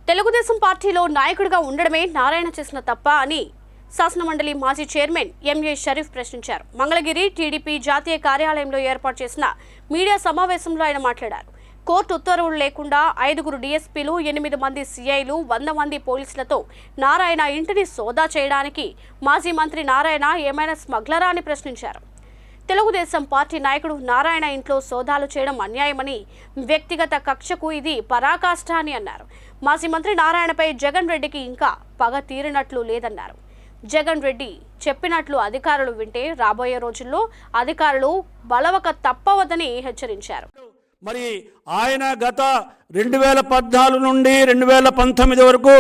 తెలుగుదేశం పార్టీలో నాయకుడిగా ఉండడమే నారాయణ చేసిన తప్ప అని శాసనమండలి మాజీ చైర్మన్ ఎంఏ షరీఫ్ ప్రశ్నించారు. మంగళగిరి టీడీపీ జాతీయ కార్యాలయంలో ఏర్పాటు చేసిన మీడియా సమావేశంలో ఆయన మాట్లాడారు. కోర్టు ఉత్తర్వులు లేకుండా 5 డీఎస్పీలు, 8 మంది సీఐలు, 100 మంది పోలీసులతో నారాయణ ఇంటిని సోదా చేయడానికి మాజీ మంత్రి నారాయణ ఏమైనా స్మగ్లరా అని ప్రశ్నించారు. తెలుగుదేశం పార్టీ నాయకుడు నారాయణ ఇంట్లో సోదాలు చేయడం అన్యాయమని, వ్యక్తిగత కక్షకు ఇది పరాకాష్ఠ అని అన్నారు. మాజీ మంత్రి నారాయణపై జగన్ రెడ్డికి ఇంకా పగ తీరినట్లు లేదన్నారు. జగన్ రెడ్డి చెప్పినట్లు అధికారులు వింటే రాబోయే రోజుల్లో అధికారులు బలవక తప్పవద్దని హెచ్చరించారు. మరి ఆయన గత 2014 నుండి 2019 వరకు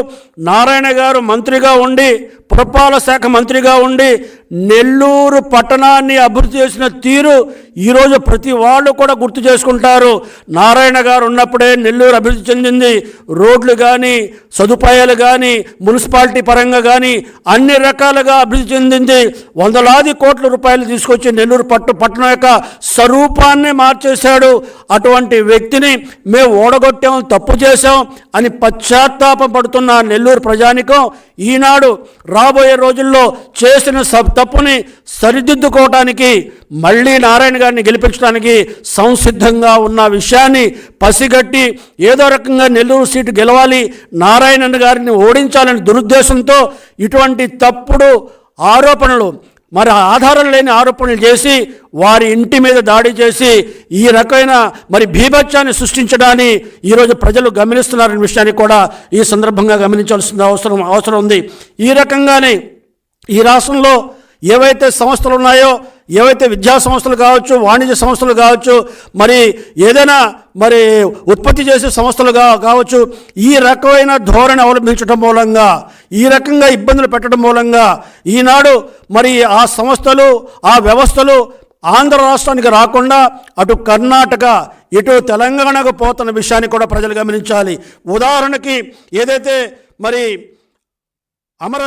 నారాయణ గారు మంత్రిగా ఉండి, పురపాలక శాఖ మంత్రిగా ఉండి నెల్లూరు పట్టణాన్ని అభివృద్ధి చేసిన తీరు ఈరోజు ప్రతి వాళ్ళు కూడా గుర్తు చేసుకుంటారు. నారాయణ గారు ఉన్నప్పుడే నెల్లూరు అభివృద్ధి చెందింది. రోడ్లు కానీ, సదుపాయాలు కానీ, మున్సిపాలిటీ పరంగా కానీ అన్ని రకాలుగా అభివృద్ధి చెందింది. వందలాది కోట్ల రూపాయలు తీసుకొచ్చి నెల్లూరు పట్టణం యొక్క స్వరూపాన్ని మార్చేశాడు. అటువంటి వ్యక్తిని మేము ఓడగొట్టాం, తప్పు చేశాం అని పశ్చాత్తాపం పడుతున్న నెల్లూరు ప్రజానికం ఈనాడు రాబోయే రోజుల్లో చేసిన తప్పుని సరిదిద్దుకోవటానికి, మళ్ళీ నారాయణ గారిని గెలిపించడానికి సంసిద్ధంగా ఉన్న విషయాన్ని పసిగట్టి ఏదో రకంగా నెల్లూరు సీటు గెలవాలి, నారాయణ గారిని ఓడించాలని దురుద్దేశంతో ఇటువంటి తప్పుడు ఆరోపణలు, మరి ఆధారం లేని ఆరోపణలు చేసి వారి ఇంటి మీద దాడి చేసి ఈ రకమైన మరి భీభత్సాన్ని సృష్టించడాన్ని ఈరోజు ప్రజలు గమనిస్తున్నారనే విషయాన్ని కూడా ఈ సందర్భంగా గమనించాల్సిన అవసరం ఉంది. ఈ రకంగానే ఈ రాష్ట్రంలో ఏవైతే సంస్థలు ఉన్నాయో, ఏవైతే విద్యా సంస్థలు కావచ్చు, వాణిజ్య సంస్థలు కావచ్చు, మరి ఏదైనా మరి ఉత్పత్తి చేసే సంస్థలు కావచ్చు, ఈ రకమైన ధోరణి అవలంబించడం మూలంగా, ఈ రకంగా ఇబ్బందులు పెట్టడం మూలంగా ఈనాడు మరి ఆ సంస్థలు, ఆ వ్యవస్థలు ఆంధ్ర రాష్ట్రానికి రాకుండా అటు కర్ణాటక, ఇటు తెలంగాణకు పోతున్న విషయాన్ని కూడా ప్రజలు గమనించాలి. ఉదాహరణకి ఏదైతే మరి అమర